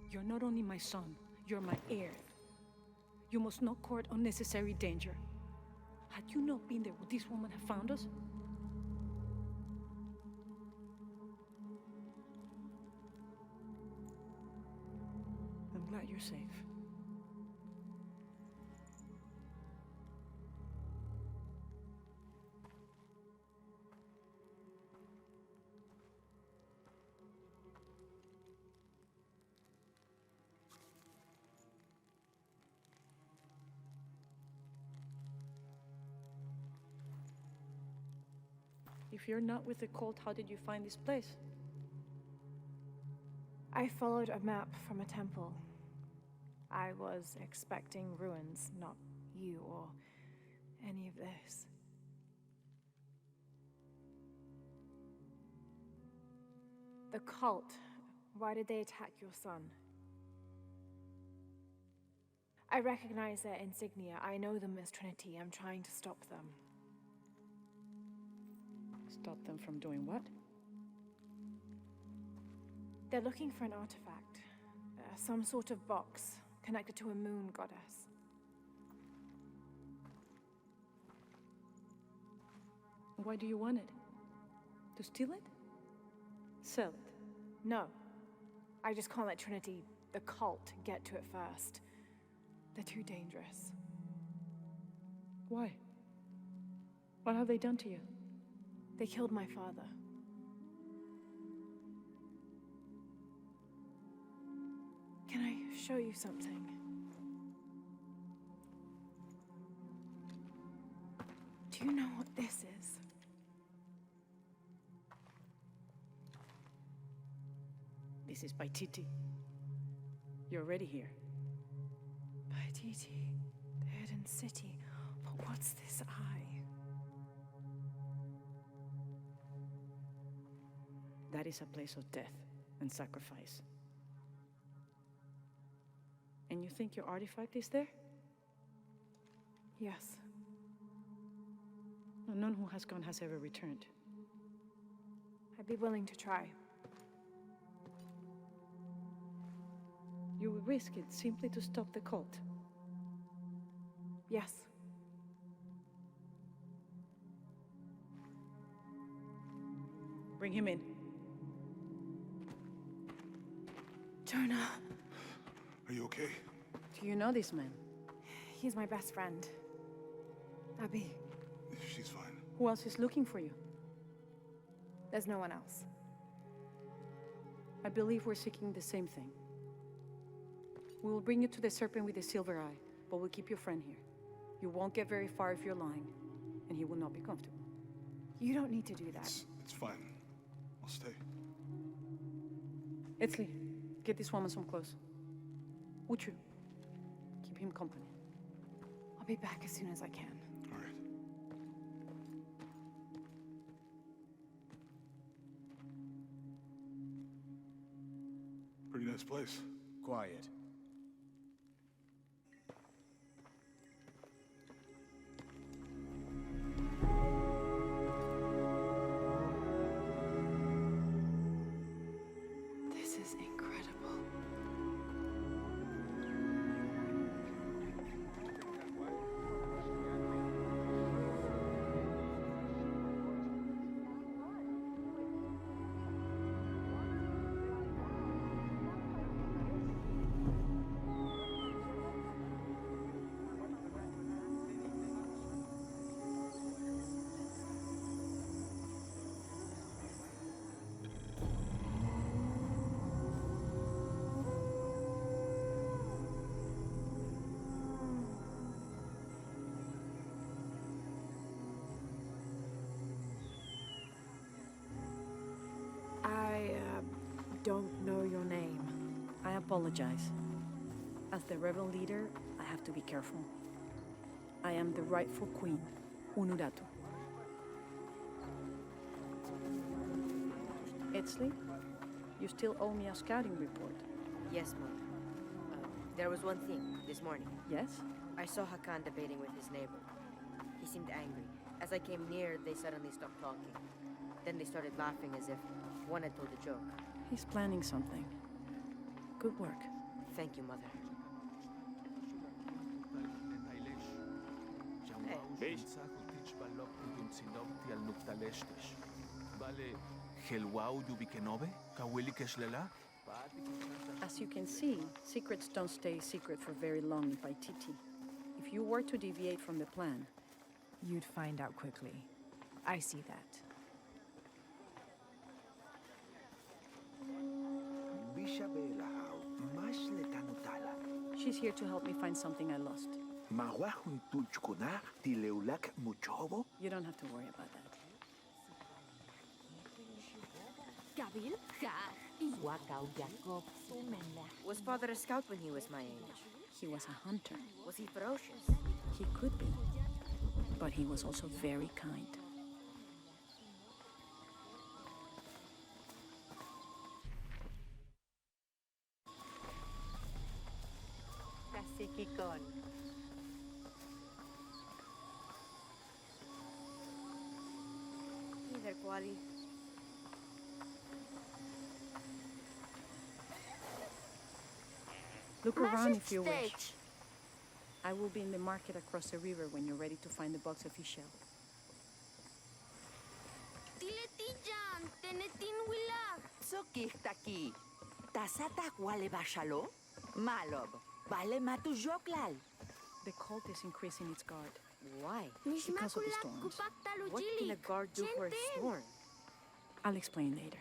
You're not only my son, you're my heir. You must not court unnecessary danger. Had you not been there, would this woman have found us? I'm glad you're safe. If you're not with the cult, how did you find this place? I followed a map from a temple. I was expecting ruins, not you or any of this. The cult, why did they attack your son? I recognize their insignia. I know them as Trinity. I'm trying to stop them. Stop them from doing what? They're looking for an artifact. Some sort of box connected to a moon goddess. Why do you want it? To steal it? Sell it? No. I just can't let Trinity, the cult, get to it first. They're too dangerous. Why? What have they done to you? They killed my father. Can I show you something? Do you know what this is? This is by Titi. You're already here. By Titi, the hidden city. But what's this eye? That is a place of death and sacrifice. And you think your artifact is there? Yes. No, none who has gone has ever returned. I'd be willing to try. You would risk it simply to stop the cult? Yes. Bring him in. Jonah. Are you okay? Do you know this man? He's my best friend. Abby. She's fine. Who else is looking for you? There's no one else. I believe we're seeking the same thing. We will bring you to the serpent with the silver eye, but we'll keep your friend here. You won't get very far if you're lying, and he will not be comfortable. You don't need to do that. It's fine. I'll stay. Etzli, get this woman some clothes. Uchu, keep him company. I'll be back as soon as I can. All right. Pretty nice place. Quiet. This is incredible. I don't know your name. I apologize. As the rebel leader, I have to be careful. I am the rightful queen, Unuratu. Etzli, you still owe me a scouting report. Yes, Mom. There was one thing this morning. Yes? I saw Hakan debating with his neighbor. He seemed angry. As I came near, they suddenly stopped talking. Then they started laughing as if one had told a joke. He's planning something. Good work. Thank you, Mother. As you can see, secrets don't stay secret for very long in Paititi. If you were to deviate from the plan, You'd find out quickly. I see that. she's here to help me find something I lost. You don't have to worry about that. Was Father a scout when he was my age? He was a hunter. Was he ferocious? He could be. But he was also very kind. Hey there, Kwali. Look around if you wish. I will be in the market across the river when you're ready to find the box of fish shell. Tiletijan, tenetin wila. Sokihtaki. Tasata wale bashalo? Malob. Vale matu joklal. The cult is increasing its guard. Why? Because of the storms. What can a guard do for a storm? I'll explain later.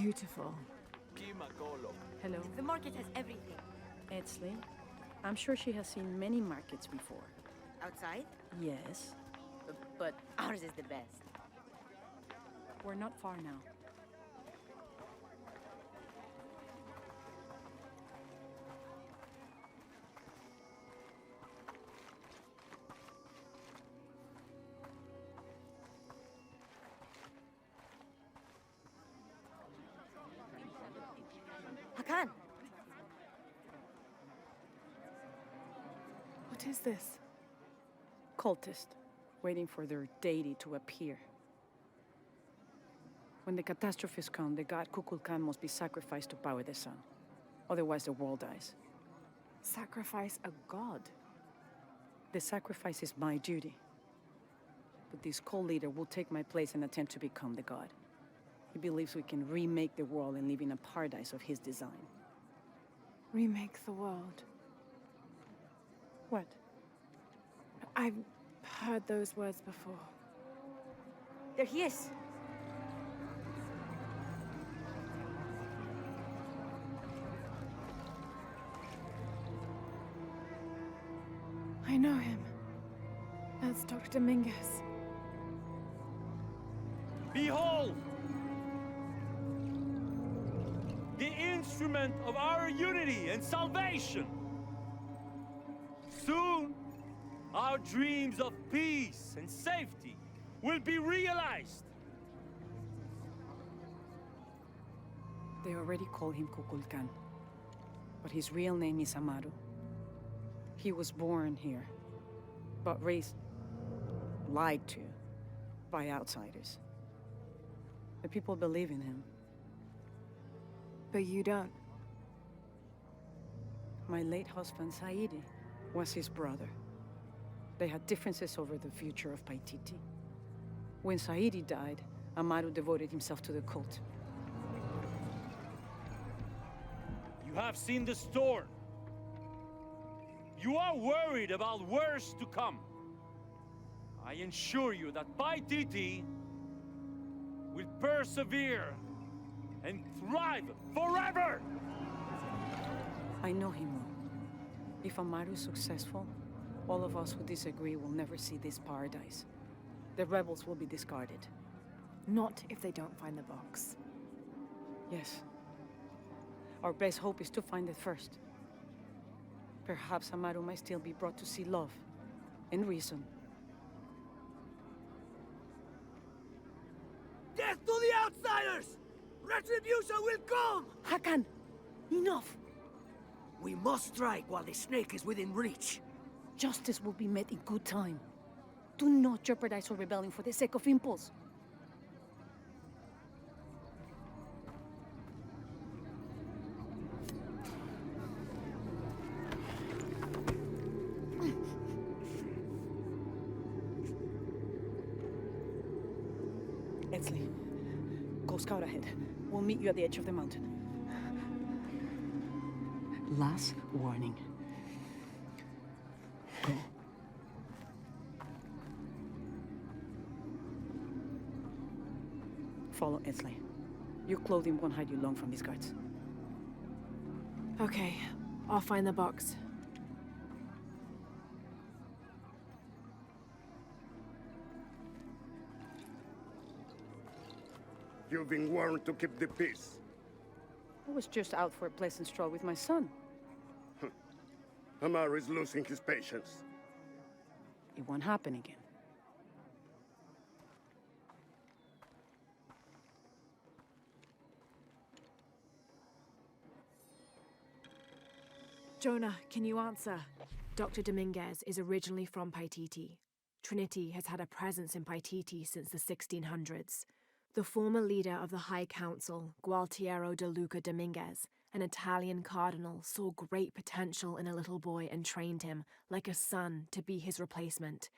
Beautiful. Hello, The market has everything. Edsley. I'm sure she has seen many markets before. Outside? Yes. But ours is the best. We're not far now. Hakan! What is this? Cultist, waiting for their deity to appear. When the catastrophes come, the god Kukulkan must be sacrificed to power the sun. Otherwise, the world dies. Sacrifice a god? The sacrifice is my duty. But this cult leader will take my place and attempt to become the god. He believes we can remake the world and live in a paradise of his design. Remake the world. What? I've heard those words before. There he is! I know him. That's Dr. Dominguez. Behold! The instrument of our unity and salvation! Soon, our dreams of peace and safety will be realized! They already call him Kukulkan. But his real name is Amaru. He was born here, but raised, lied to, by outsiders. The people believe in him. But you don't. My late husband, Saidi, was his brother. They had differences over the future of Paititi. When Saidi died, Amaru devoted himself to the cult. You have seen the storm. You are worried about worse to come. I assure you that Paititi will persevere and thrive forever! I know him well. If Amaru is successful, all of us who disagree will never see this paradise. The rebels will be discarded. Not if they don't find the box. Yes. Our best hope is to find it first. Perhaps Amaru might still be brought to see love and reason. Death to the outsiders! Retribution will come! Hakan! Enough! We must strike while the snake is within reach. Justice will be met in good time. Do not jeopardize our rebellion for the sake of impulse. Edsley, go scout ahead. We'll meet you at the edge of the mountain. Last warning. Go. Follow Edsley. Your clothing won't hide you long from these guards. Okay, I'll find the box. You've been warned to keep the peace. I was just out for a pleasant stroll with my son. Amar is losing his patience. It won't happen again. Jonah, can you answer? Dr. Dominguez is originally from Paititi. Trinity has had a presence in Paititi since the 1600s. The former leader of the High Council, Gualtiero de Luca Dominguez, an Italian cardinal, saw great potential in a little boy and trained him, like a son, to be his replacement.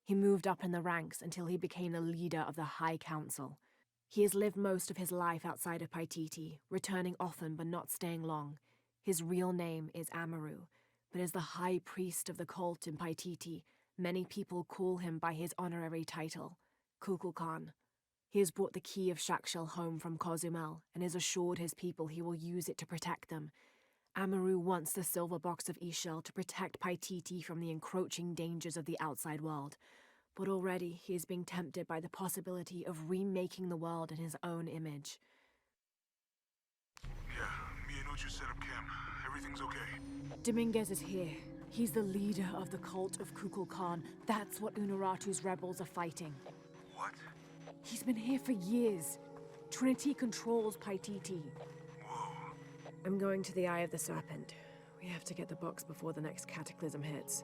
He moved up in the ranks until he became the leader of the High Council. He has lived most of his life outside of Paititi, returning often but not staying long. His real name is Amaru, but as the high priest of the cult in Paititi, many people call him by his honorary title, Kukulkan. He has brought the key of Shakshel home from Cozumel and has assured his people he will use it to protect them. Amaru wants the silver box of Ishel to protect Paititi from the encroaching dangers of the outside world, but already he is being tempted by the possibility of remaking the world in his own image. Yeah, me and Uchu set up camp. Everything's okay. Dominguez is here. He's the leader of the cult of Kukulkan. That's what Unuratu's rebels are fighting. What? He's been here for years. Trinity controls Paititi. Whoa. I'm going to the Eye of the Serpent. We have to get the box before the next cataclysm hits.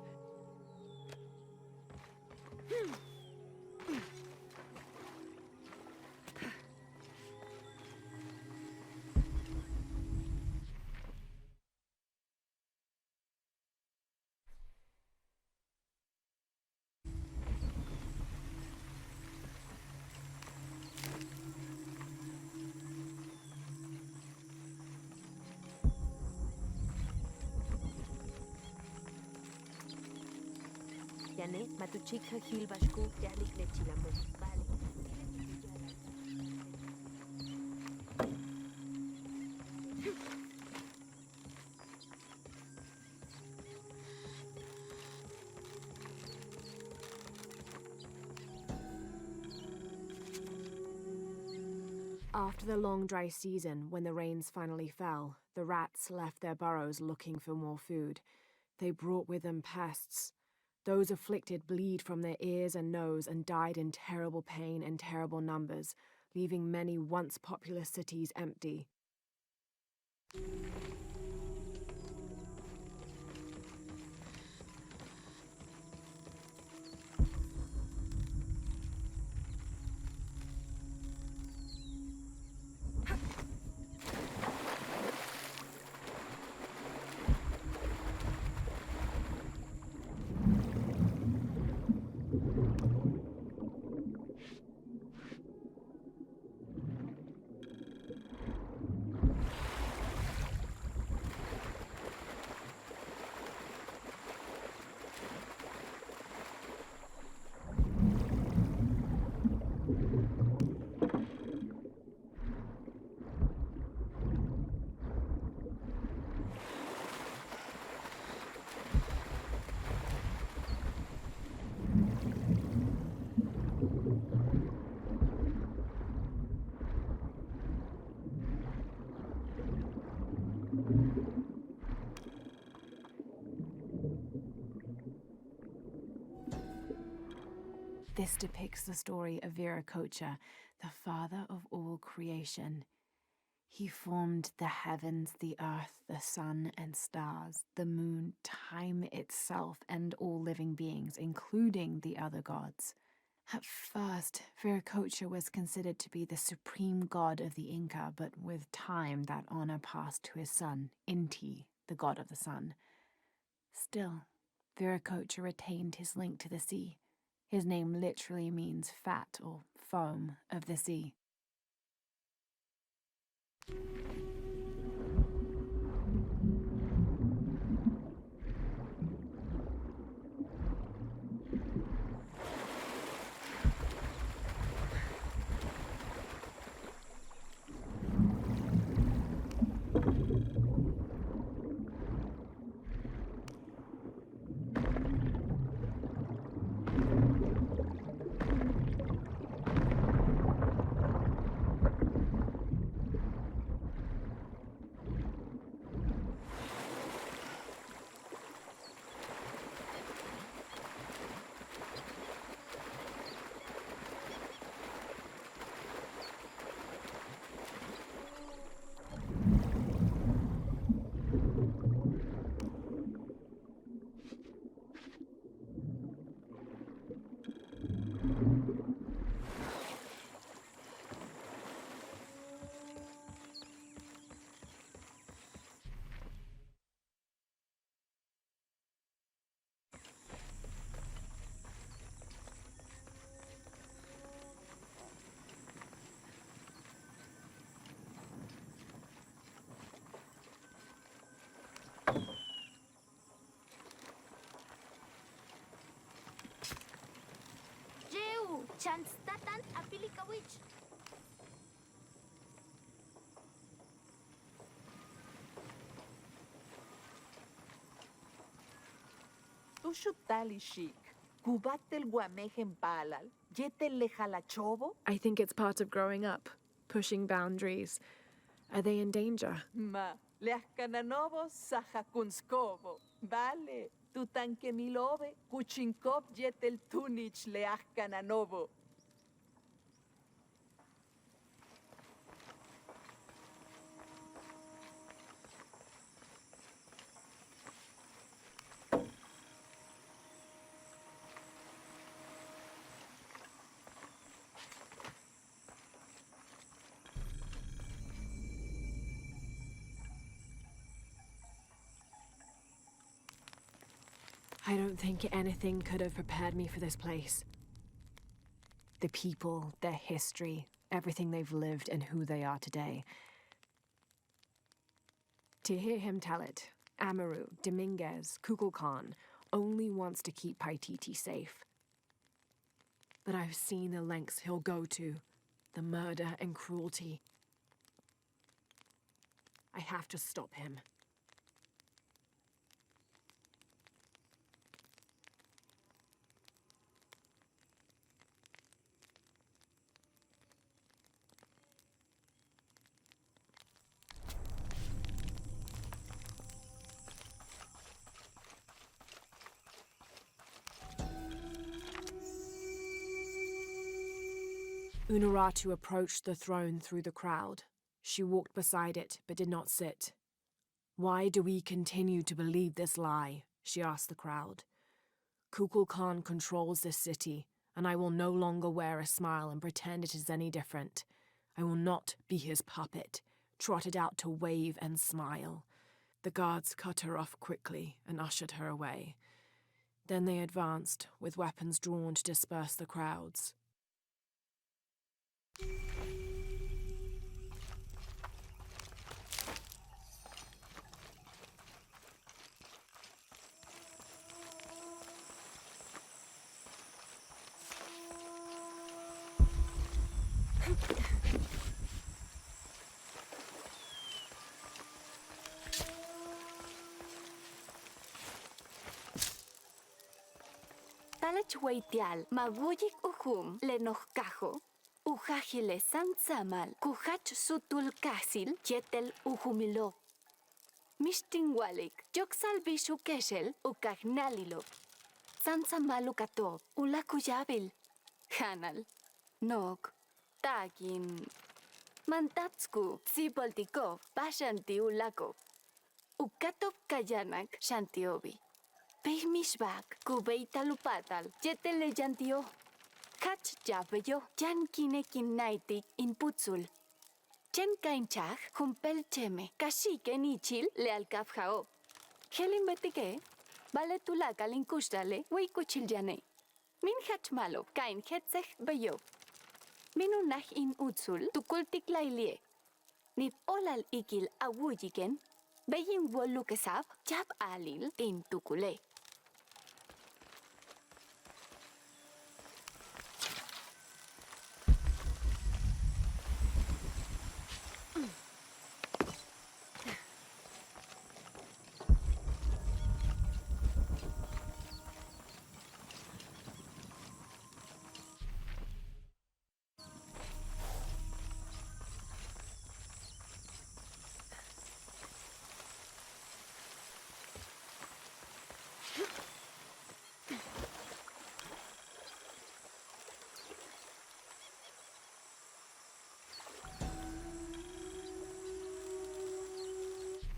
Yani, matuchika hilbashku, yalik lechilamu. Vale. After the long dry season, when the rains finally fell, the rats left their burrows looking for more food. They brought with them pests. Those afflicted bleed from their ears and nose and died in terrible pain and terrible numbers, leaving many once populous cities empty. This depicts the story of Viracocha, the father of all creation. He formed the heavens, the earth, the sun and stars, the moon, time itself, and all living beings, including the other gods. At first, Viracocha was considered to be the supreme god of the Inca, but with time that honor passed to his son, Inti, the god of the sun. Still, Viracocha retained his link to the sea. His name literally means fat or foam of the sea. Jeu, chance tatan apilikawich. Tushutali shik. Kubatel guamejen palal. Yetel lejalachobo. I think it's part of growing up, pushing boundaries. Are they in danger? Ma, leascananobo sajakunskobo. Vale, tutanquemilove, kuchinkop yetel tunich leascananobo. I don't think anything could have prepared me for this place. The people, their history, everything they've lived and who they are today. To hear him tell it, Amaru, Dominguez, Kukulkan only wants to keep Paititi safe. But I've seen the lengths he'll go to, the murder and cruelty. I have to stop him. Unuratu approached the throne through the crowd. She walked beside it, but did not sit. "Why do we continue to believe this lie?" she asked the crowd. "Kukulkan controls this city, and I will no longer wear a smile and pretend it is any different. I will not be his puppet, trotted out to wave and smile." The guards cut her off quickly and ushered her away. Then they advanced, with weapons drawn to disperse the crowds. Talachwaitial, maguyik uhum, lenohkajo. Ujajile sansamal, kujach sutul kasil, yetel uhumilo. Mishtinwalik, yoksal bishu keshel, ukagnalilo. Sansamalu kato, ulakuyabil. Hanal, nok, tagin. Mantatsku, Sipoltikov, Pashanti Ulako. Ukatop Kayanak, Shantiobi. Pehmishbak, Kubeita Lupatal, Jetele Jantio. Kach Jabeyo, Jan Kinekin Naitik in Putzul. Chen Kainchach, Humpel Cheme, Kashik en Ichil, Lealkaf Hao. Helin Betike, Baletulaka Linkustale, Wikuchiljane. Min Hachmalo, Kain Hetzech Beyo. Minunach in Utzul, Tukultik Lailie. Nip Olal Ikil Awujiken, Beyin Wolukesab, Jab Alil in Tukule.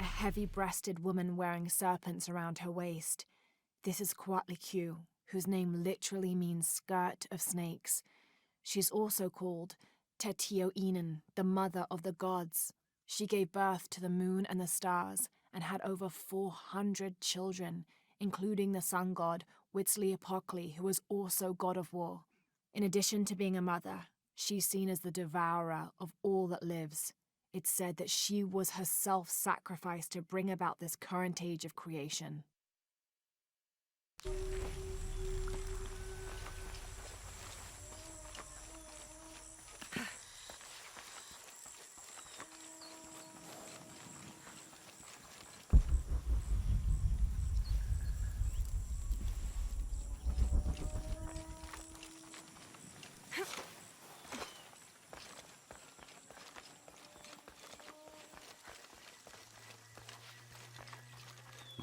A heavy-breasted woman wearing serpents around her waist. This is Kuatlikyu, whose name literally means skirt of snakes. She's also called Tetioinen, the mother of the gods. She gave birth to the moon and the stars and had over 400 children, including the sun god Huitzilopochtli, who was also god of war. In addition to being a mother, she's seen as the devourer of all that lives. It's said that she was herself sacrificed to bring about this current age of creation.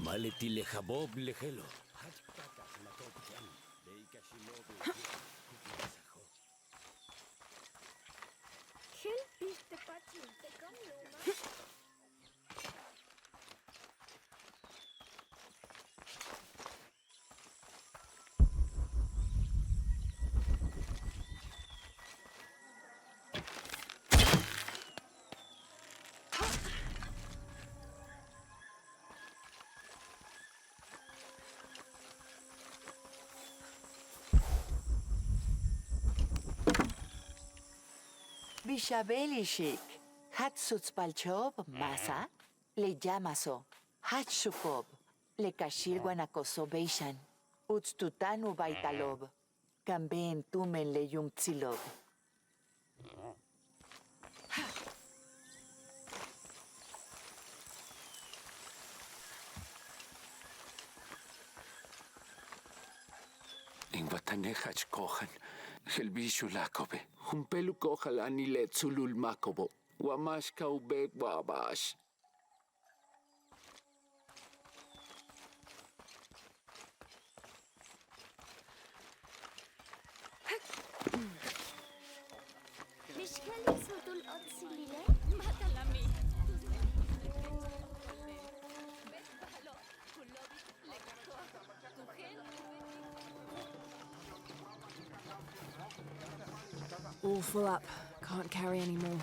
Maleti lechabob lechelo. Bishabelishik, Hatsutzpalchob, Masa, Le Yamaso, Hatsukob, Le Kashir Guanacoso Beishan, Utztutanu Baitalob, Kamben Tumen Le Yumtzilob. Ingwatanehach kohan, helbishu lakobe, humpelu kohal anilet sulul makobo, wamash kaube wabash. All full up. Can't carry any more.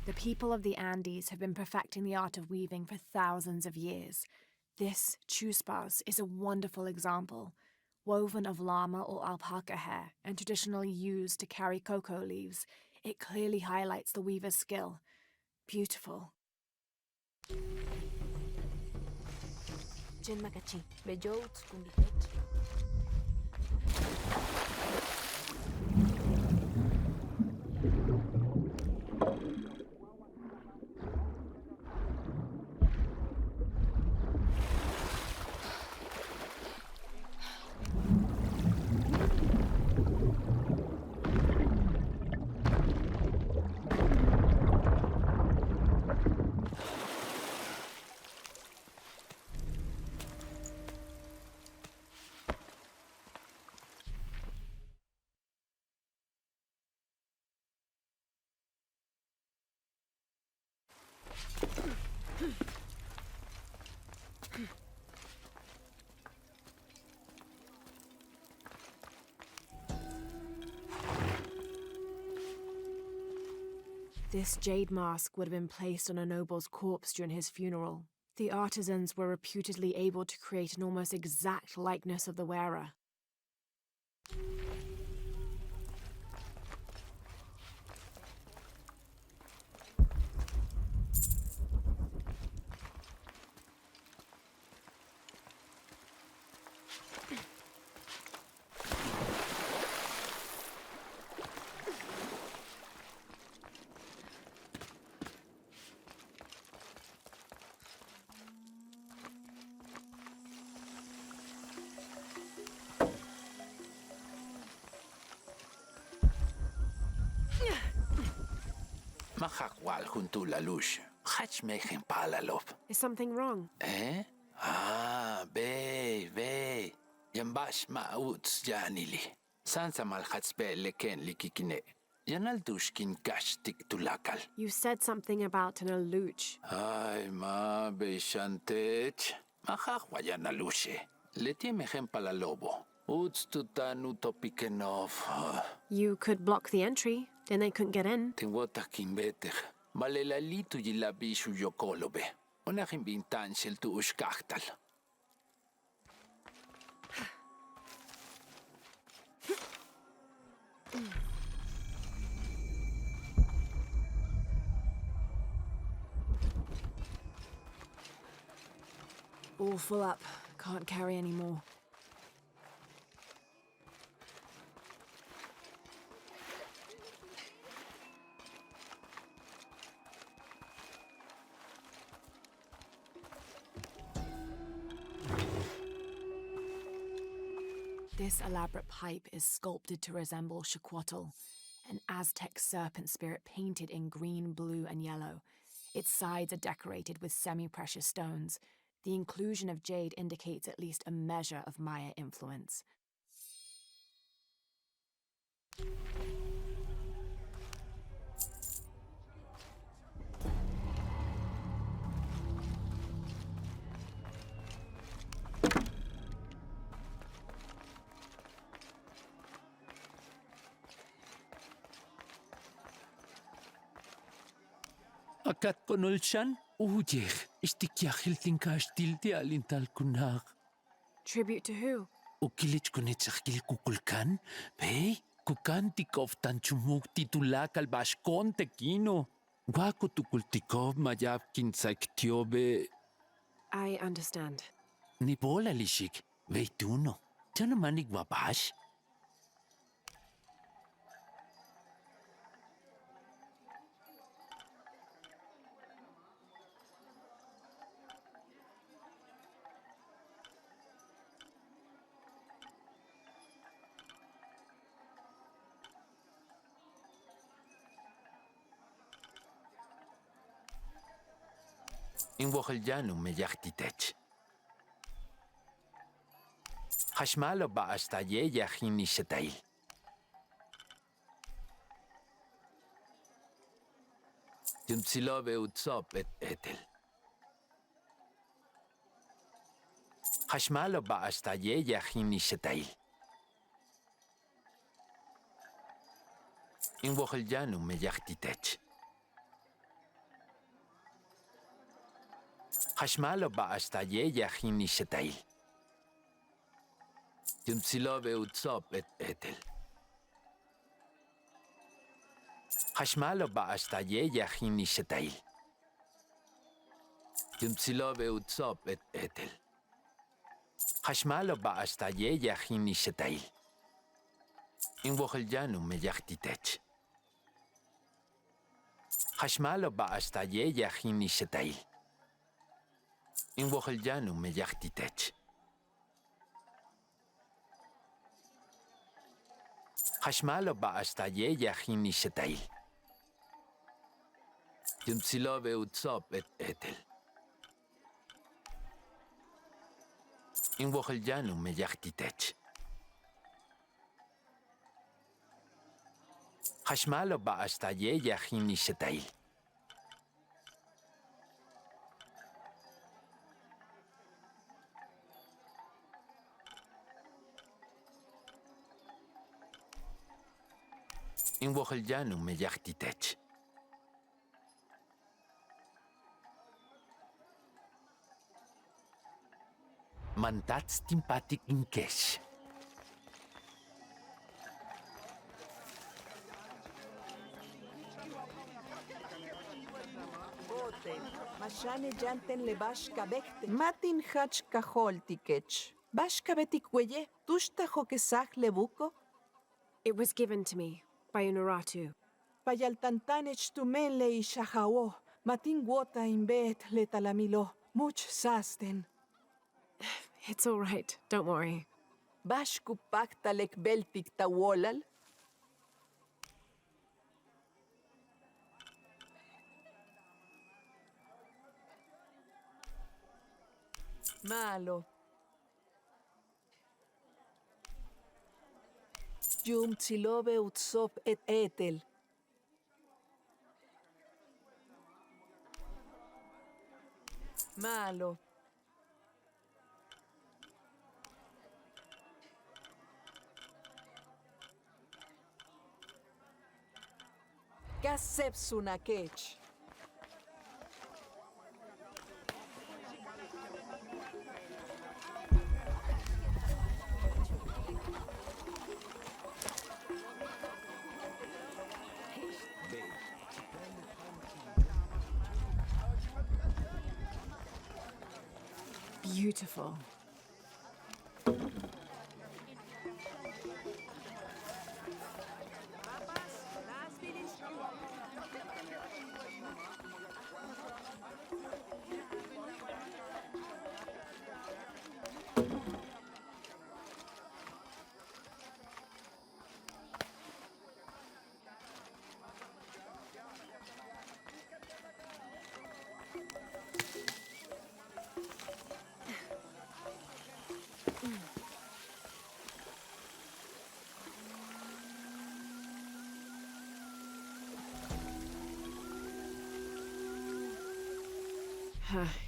The people of the Andes have been perfecting the art of weaving for thousands of years. This chuspas is a wonderful example. Woven of llama or alpaca hair and traditionally used to carry cocoa leaves, it clearly highlights the weaver's skill. Beautiful. Jen Makachi, Bejoutz Kundichet. This jade mask would have been placed on a noble's corpse during his funeral. The artisans were reputedly able to create an almost exact likeness of the wearer. Makakwal junto la luz. Hach mejen palalop. Is something wrong? Eh? Be. Yambash mauts janili. Sansa malhatsbe leken likikine. Yanal dushkin kashtik tulakal. You said something about an aluch. Ay, ma beshantech. Makakwa yanalushe. Leti mejen palalobo. Uts tutan utopikenov. You could block the entry, then they couldn't get in. Tinwota kimbeter. Malelalito yilabishu yokolobe. Onajin bintanshel tu ushkachtal. All full up. Can't carry any more. This elaborate pipe is sculpted to resemble Shaquatl, an Aztec serpent spirit painted in green, blue, and yellow. Its sides are decorated with semi-precious stones. The inclusion of jade indicates at least a measure of Maya influence. Akat konulshan, ujeh, istikyahil tinkashtil di alintal kunak. Tribute to who? Ukilich kunitsakil kukulkan, pey, kukantikov tanchumuk titulakal bashkon tekino. Wako tukultikov mayapkin saiktiobe. I understand. Ni bola lishik, veituno. Tiano manig wabash? In Wocheljanu me yachtitech. Hashmalo ba hasta ye yahini shetail. Yuntsilobe utsop etel. Hashmalo ba hasta ye yahini shetail. In Wocheljanu me yachtitech. Hashmalo ba hasta ye yahini shetail. Yuntsilobe utsop etel. Hashmalo ba hasta ye yahini shetail. Yuntsilobe utsop etel. Hashmalo ba hasta ye yahini shetail. In Wocheljanu me yachtitech. Hashmalo ba hasta ye yahini shetail. In Wocheljanu me yachtitech. Hashmalo ba hasta ye yahini shetail. Yuntsilobe utsop etel. In Wocheljanu me yachtitech. Hashmalo ba hasta ye yahini shetail. In Woheljanu me yachtitech. Mantats timpatic in kesh. Mashane janten le bashka bekte. Matin hach kahol tikech. Bashka betikweye, tushta hokesach lebuko. It was given to me by Unuratu. Payaltantanech tumele y shahao. Matin wota imbet le talamilo. Much sasten. It's all right, don't worry. Bashku pakta lek beltik tawolal. Malo. Yum tsilobe utsop et etel. Malo. Kasep sunakech. Beautiful.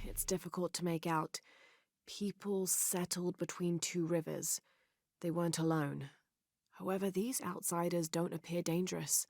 It's difficult to make out. People settled between two rivers. They weren't alone. However, these outsiders don't appear dangerous.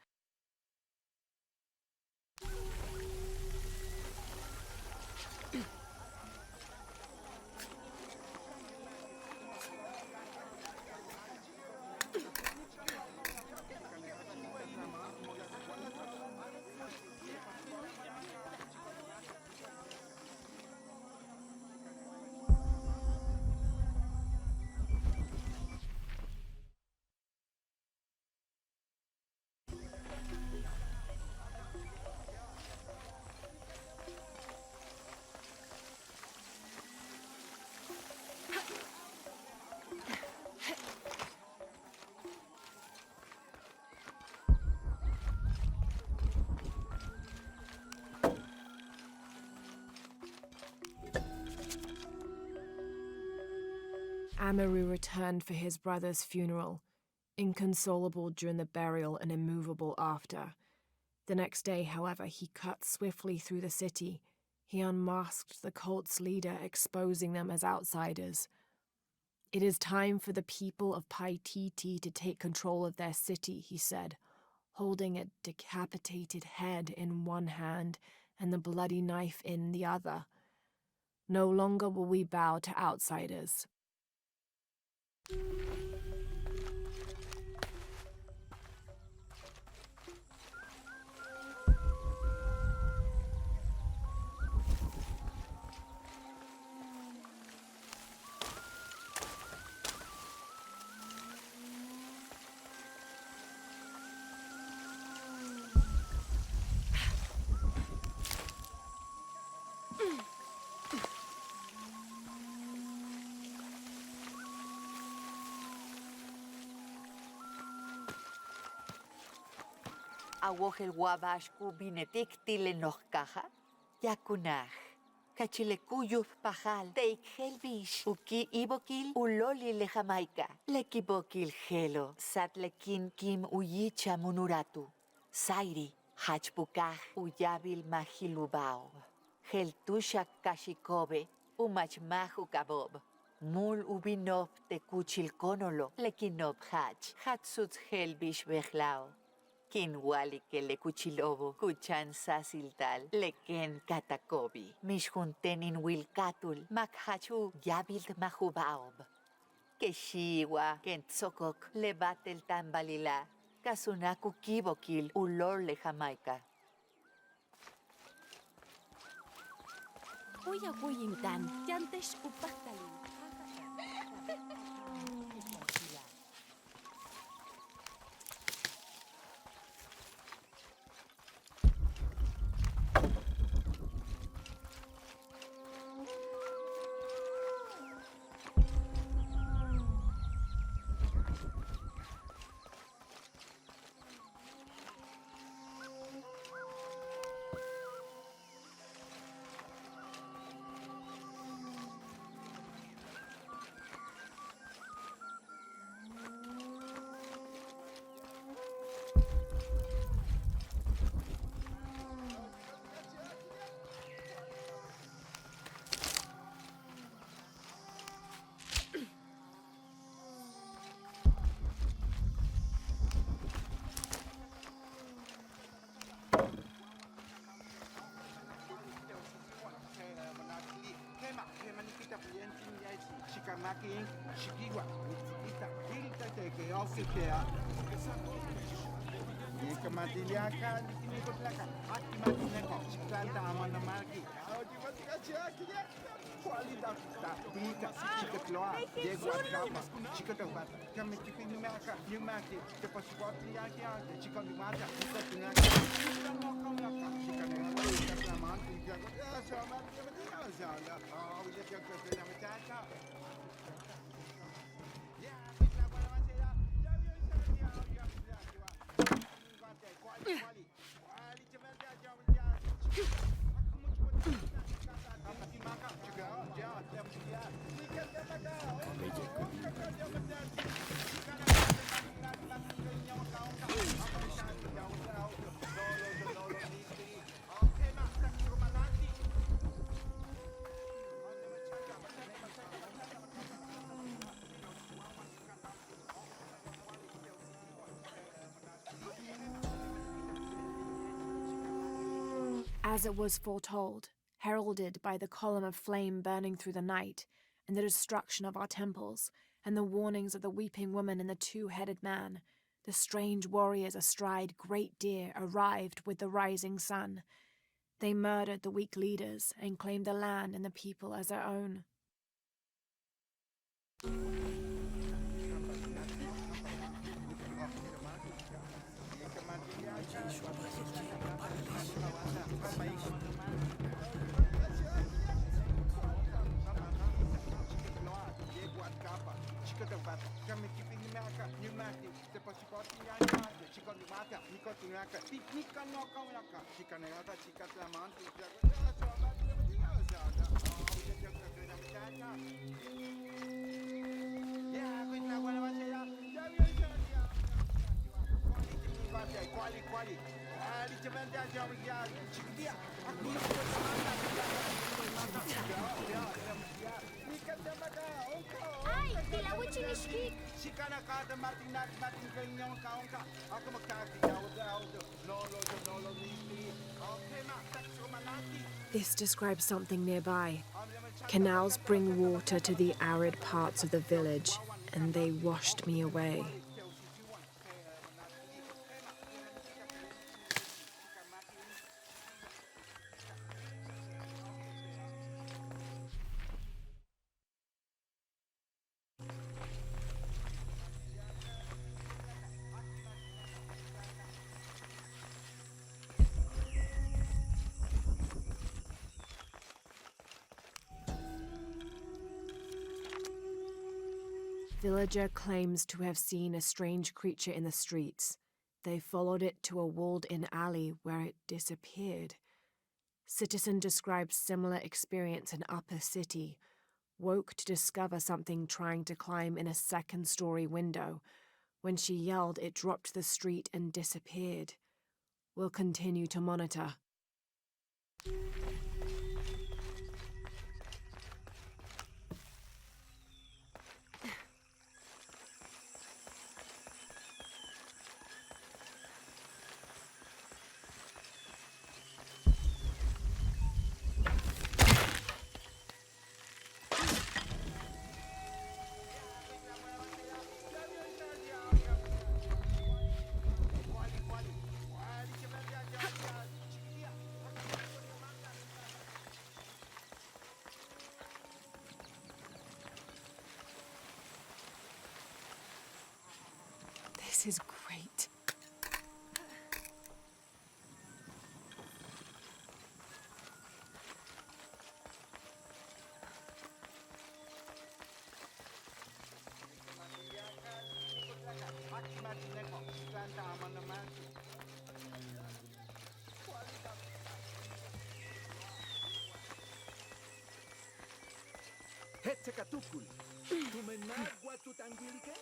Amaru returned for his brother's funeral, inconsolable during the burial and immovable after. The next day, however, he cut swiftly through the city. He unmasked the cult's leader, exposing them as outsiders. It is time for the people of Paititi to take control of their city, he said, holding a decapitated head in one hand and the bloody knife in the other. No longer will we bow to outsiders. Awohel wabashku binetik tile noch caja. Yakunach. Kachilekuyuf pajal. Teik helbish. Uki ibokil uloli le Jamaica. Lekibokil gelo. Satlekin kim uyicha munuratu. Sairi. Hachpukaj uyabil mahilubao. Heltusha kashikobe. Umachmahu kabob. Mul ubinop te kuchil konolo. Lekinop hach. Hatsut helbish bechlao. Kinwali ke le kuchilobo, kuchan sasiltal, leken katakobi, mishjunten in wilkatul, makhachu, yabild mahubaob. Keshiwa, kentzokok, lebatel tambalila, kasunaku kibokil, ulor le Jamaica. Uya kuyintan, yantesh upaktalin. As it was foretold, heralded by the column of flame burning through the night, and the destruction of our temples, and the warnings of the weeping woman and the two-headed man, the strange warriors astride great deer arrived with the rising sun. They murdered the weak leaders and claimed the land and the people as their own. This describes something nearby. Canals bring water to the arid parts of the village, and they washed me away. Villager claims to have seen a strange creature in the streets. They followed it to a walled-in alley where it disappeared. Citizen describes similar experience in Upper City. Woke to discover something trying to climb in a second-story window. When she yelled, it dropped to the street and disappeared. We'll continue to monitor. This is great. Hetekatukul. Tumenagwa tutangilike?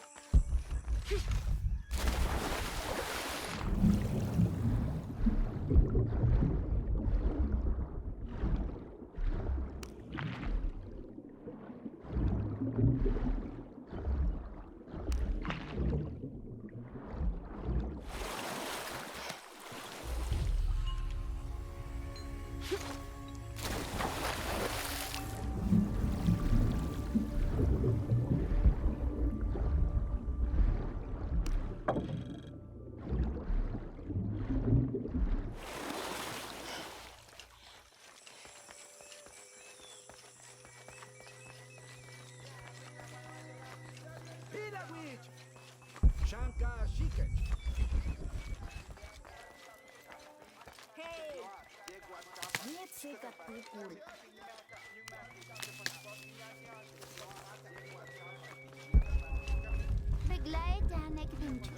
Pilawich! Shanka Shikech. Hey! Nietsika tukul. Beglay danek vinchu.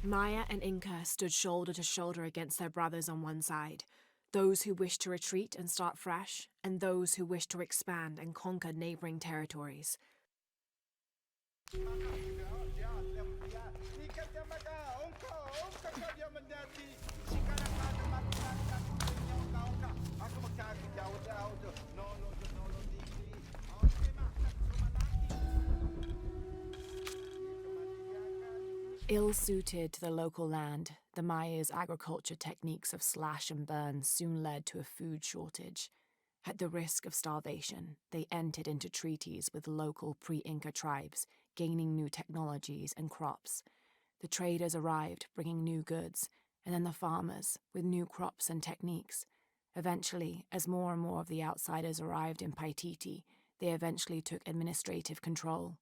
Maya and Inca stood shoulder to shoulder against their brothers on one side, those who wished to retreat and start fresh, and those who wished to expand and conquer neighboring territories. Ill-suited to the local land, the Maya's agriculture techniques of slash and burn soon led to a food shortage. At the risk of starvation, they entered into treaties with local pre-Inca tribes, gaining new technologies and crops. The traders arrived, bringing new goods, and then the farmers, with new crops and techniques. Eventually, as more and more of the outsiders arrived in Paititi, they eventually took administrative control.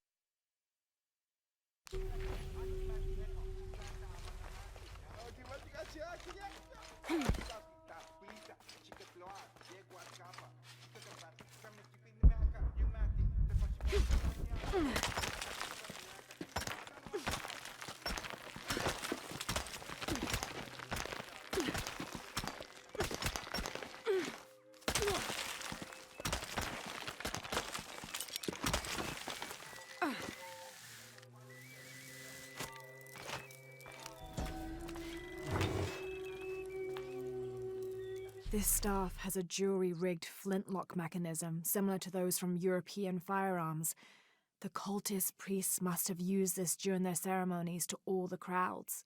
This staff has a jury-rigged flintlock mechanism similar to those from European firearms. The cultist priests must have used this during their ceremonies to awe the crowds.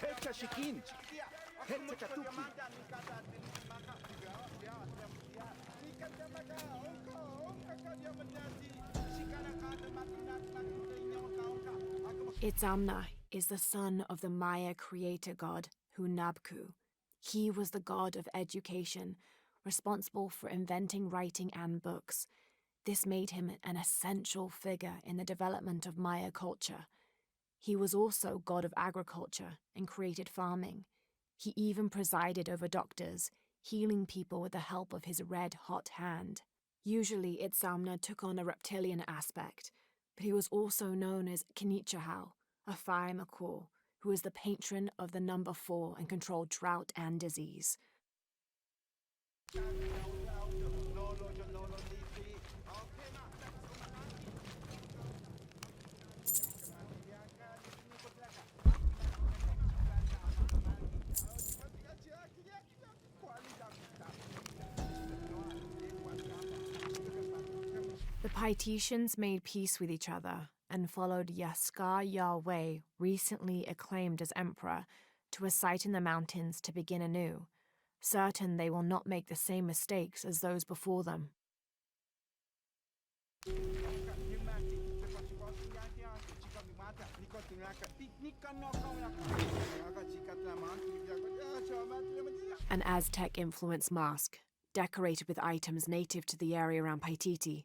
Hetchashikin. Hetchakatuki. Itzamna is the son of the Maya creator god, Hunabku. He was the god of education, responsible for inventing writing and books. This made him an essential figure in the development of Maya culture. He was also god of agriculture and created farming. He even presided over doctors, healing people with the help of his red-hot hand. Usually, Itzamna took on a reptilian aspect, but he was also known as Kinichahau, a fire macaw, who was the patron of the number 4 and controlled drought and disease. Paititians made peace with each other and followed Yaskar Yahweh, recently acclaimed as emperor, to a site in the mountains to begin anew, certain they will not make the same mistakes as those before them. An Aztec-influenced mosque, decorated with items native to the area around Paititi.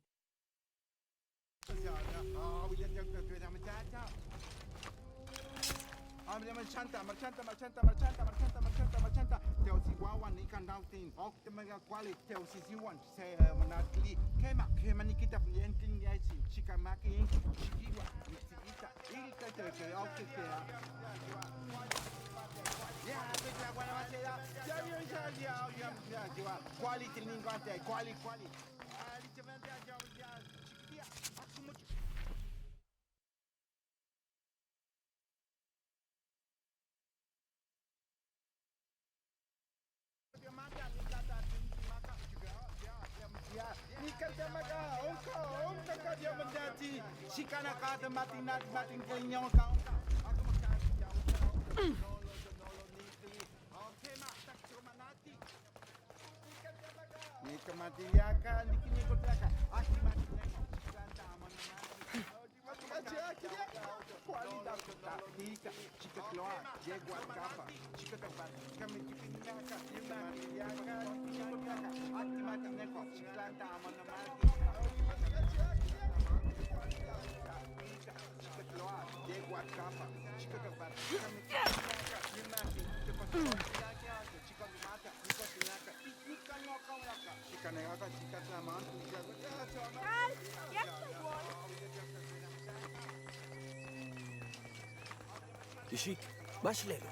Ishik, Mashlego.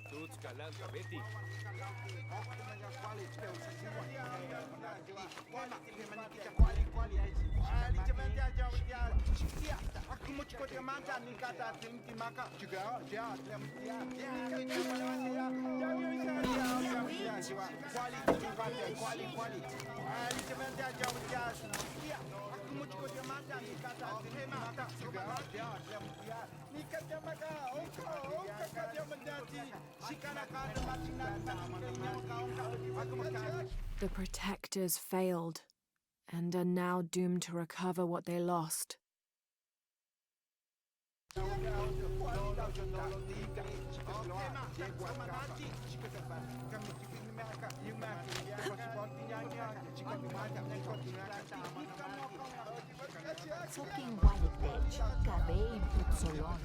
Tuts Kalanka Betty. The protectors failed and are now doomed to recover what they lost. Sokin Walidech, Kabein Utsolon.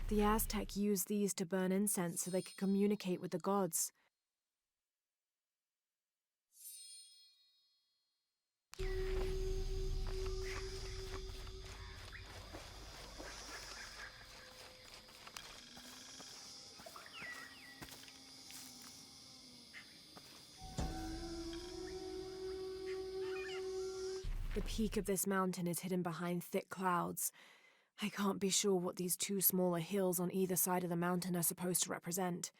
The Aztec used these to burn incense so they could communicate with the gods. The peak of this mountain is hidden behind thick clouds. I can't be sure what these two smaller hills on either side of the mountain are supposed to represent.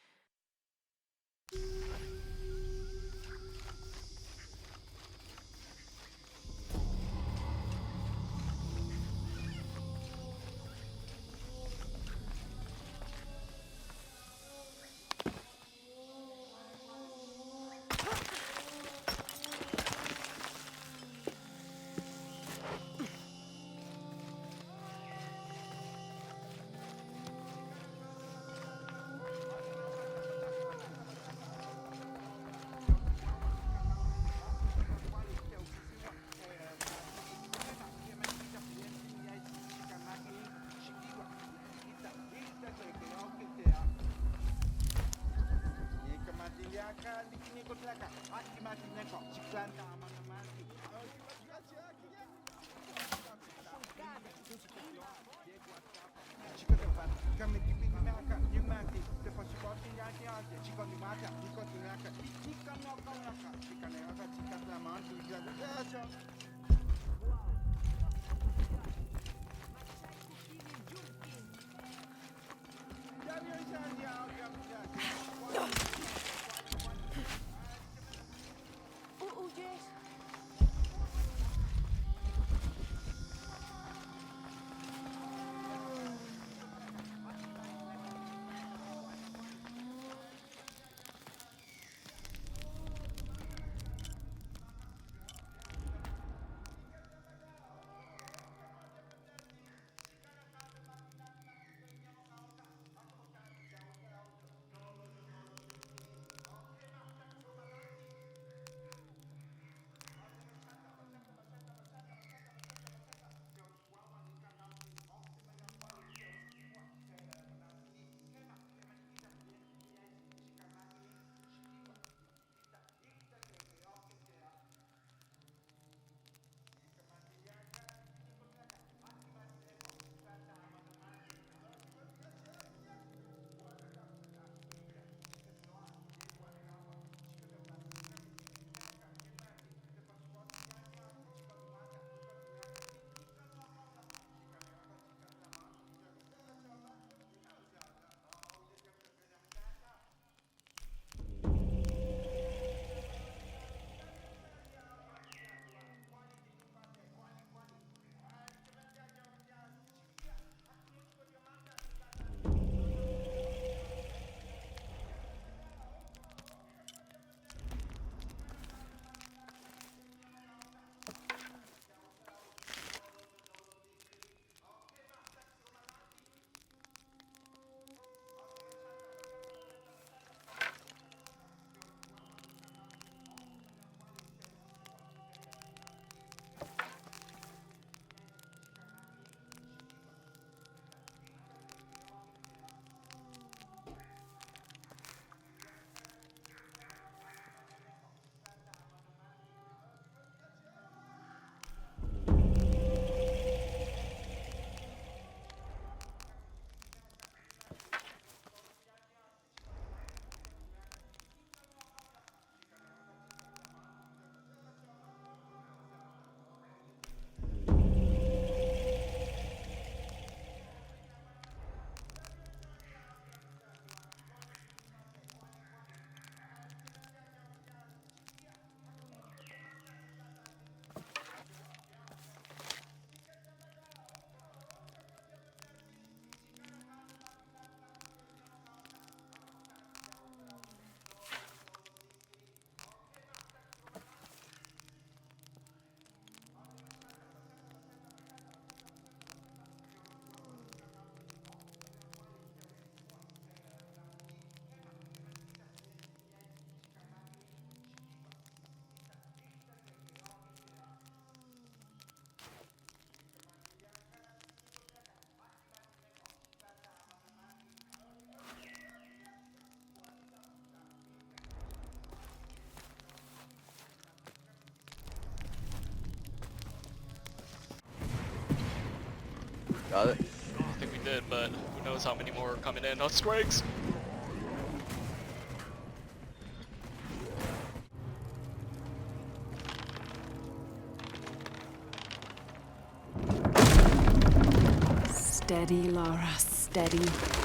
Got it. I don't think we did, but who knows how many more are coming in. Oh, Squigs! Steady, Lara, steady.